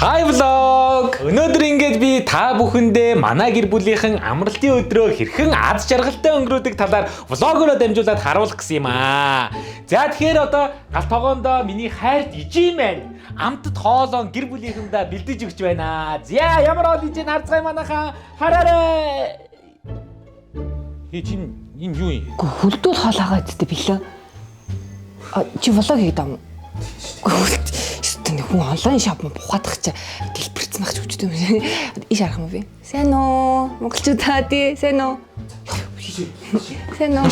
Hi vlog. Өнөөдөр ингээд би та бүхэндээ манай гэр бүлийнхэн амралтын өдрөө хэрхэн аз жаргалтай өнгөрөөдөг талаар влогороо дамжуулаад харуулах гэсэн юм аа. За тэгэхээр одоо галт тогоондоо миний хайрт ижим байна. Амтд хоолоо гэр бүлийнхэндээ бэлдэж өгч байна. За ямар ол ижин харцгаая манайхаа хараарай. Ижин энэ юу юм? Хөлдөө хоолойгоо эцтэй билээ. Чи влог хийгээд ам. Хүн онлайн шоп бухадах чи дэлбэрцэн ах хүчтэй юм. Иш харах юм би. Сайн уу? Монголчуудаа тий, сайн уу? Сайн уу?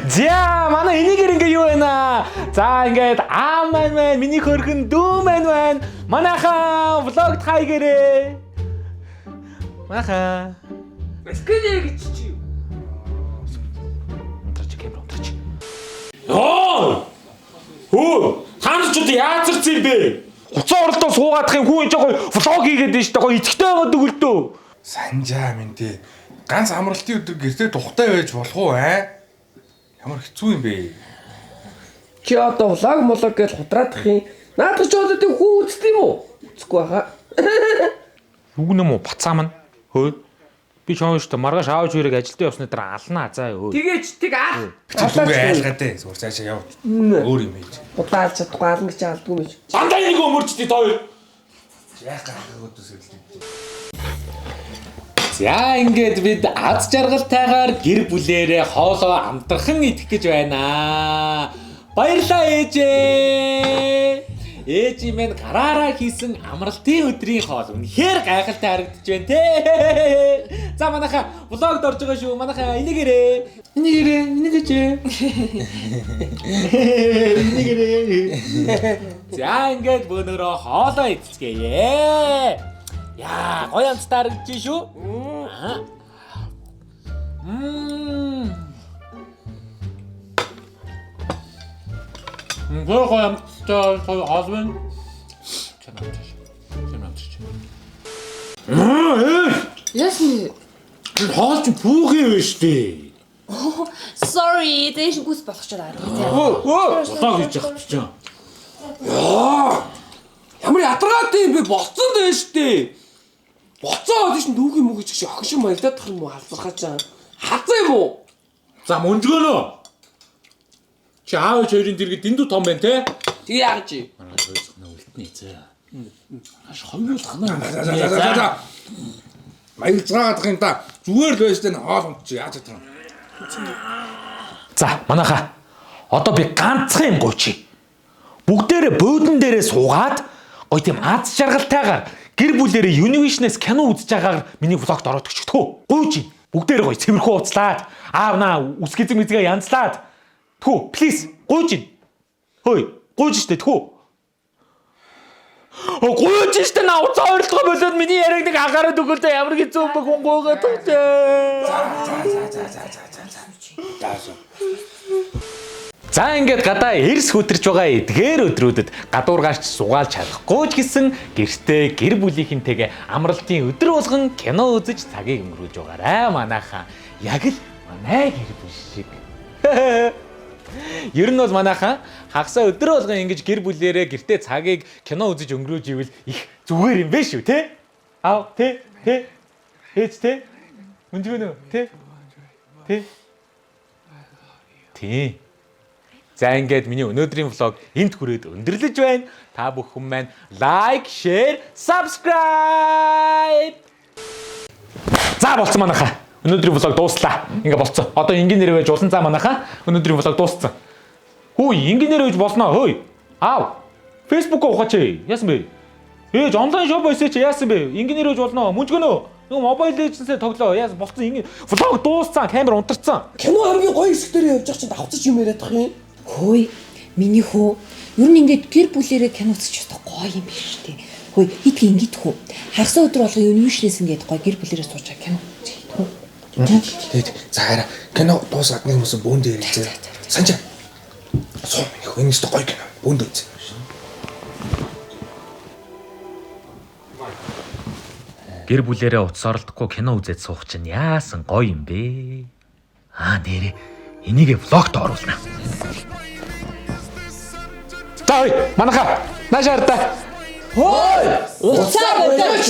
За манай энийгэр ингээ юу байна? За ингээд аа маань миний хөргөн дүү маань манайхаа влогт хайгэрээ. Манайхаа. Скэнэ гэж чи. Оо! Хөө! Таамжууд яацарсан юм бэ? Хуцаа оролдоо суугаадах юм хүн жоо влог хийгээд байна шүү дээ. Гоё итгэвтэй байгаад өгөлдөө. Санжаа минь тий. Ганц амралтын өдөр гэртээ тухтай байж болох уу аа? Ямар хэцүү юм бэ? Чи одоо влог молог гэж хутраадах юм. Наадах ч одоо тийм хүн үздэг юм уу? Үзэхгүй хаа. Юу нэм үү бацаа маань? Хөө. Би чамд шүү дээ маргааш аавч үрэг ажилдаа явсны дараа алнаа заа өө. Тэгээч тэг аа. Зүгээр айлгаад дээ. Зүгээр цаашаа яв. Өөр юм хийж. Удаалж чадахгүй ална гэж алдгүй юм шиг. Дандаа нэг өмөрчдээ тоо. Яг гахагуудаас хэлдэг. За ингээд бид аз жаргалтайгаар гэр бүлээрээ хоолоо амтархан идэх гэж байна. Баярлалаа ээжээ. Ээж минь гараараа хийсэн амралтын өдрийн хоол үнэхээр гайхалтай харагдаж байна те. За манайхаа влогд орж байгаа шүү. Манайхаа энийгээрээ. За ингээд бөөнөрөө хоолоо идцгээе. Яа, гоё амттай харагдаж шүү. Гоё амттай хазбан. Ясны. Хоолч бүхэн биш дээ. Sorry, дэш гүс болгочоо. Влог хийж явах гэж байна. Ямар ядаргаатай юм бэ? Болцсон дээ штэ. Болцоо гэж нүүх юм уу гэж охин шиг маягдаад тах юм уу халбахаа чаа. Хазаа юм уу? За мөнжгөнөө. Чи аав хоёрын дэргэд дэндүү том байна те? Тэг яах чи? Манай хөөсгнө үлднэ зэ. Аш хоёулах наа. За. Маяг цаагаадах юм та. Зүгээр л байж тань хоол унтчих яаж чадах юм. За манайхаа одоо би ганцхан юм гуйчих. Бүгдээрээ буудан дээрээ суугаад гоё тийм аз жаргалтайгаар гэр бүлээрээ Univision-ээс кино үзэж байгаагаар миний влогт ороод өчтгөө. Гуйж. Бүгдээрээ гоё цэвэрхүү ууцлаад аав наа үсгэзэг мэзгээ янзлаад. Тхүү, please гуйж. Хөөе, гуйж штэ тхүү. Гуйж штэ наа уцаа ойрлогоо болоод миний яриг нэг агаарад өгөөлөө ямар хэцүү юм бэ хүн гуйгаад төгчээ. За ингээд гадаа эрс хөтөрч байгаа эдгээр өдрүүдэд гадуургаарч сугаалж чадахгүй ч гэсэн гэртээ гэр бүлийнхэнтэйгээ амралтын өдөр болгон кино үзэж цагийг өнгөрүүлж байгаарай манайхаа. Яг л манай гэр бүл шиг. Ер нь бол манайхаа хагасаа өдөр болгон ингэж гэр бүлээрээ гэртээ цагийг кино үзэж өнгөрөөж ивэл их зүгээр юм байна шүү те. Аав те ээж те мөнжгөнөө те. Тий. За ингээд миний өнөөдрийн влог энд хүрээд өндөрлөж байна. Та бүхэн маань лайк, share, subscribe. За болцсон манайхаа. Өнөөдрийн влог дууслаа. Ингээ болцсон. Одоо инженер байж улан цаа манайхаа. Өнөөдрийн влог дууссан. Хөөе, инженер байж болсноо. Хөөе. Аав. Facebook-оо ухаач. Яасан бэ? Ээж онлайн шоп байсаа чи яасан бэ? Инженер байж болно. Мөнжгөнөө. Нэг Mobile Legends-ээ тоглоо. Яасан болцсон. Влог дууссан. Камер унтарсан. Кино хамгийн гоё хэсгээр явж байгаа чинь давхцаж юм яриад тах юм. Хөөе, миний хөө. Ер нь ингээд гэр бүлээрээ кино үзэж чадах гоё юм биш үү? Хөөе, хитг ингэж хөө. Хагас өдөр болгоо Univision-ээс ингээд гоё гэр бүлээрээ сууж байгаа кино үзэх хөө. Тэгээд за хараа кино дуусаад нэг хүмүүс бөөнд ярилцээ. Санжаа. Суу миний хөө энэ ч гоё кино. Бөөнд үзье. Гэр бүлээрээ утас оролдохгүй кино үзээд суух чинь яасан гоё юм бэ? Нэрээ энийг влогт оруулна. За манайхаа наашаартай. Хөөе! Уцаа болооч.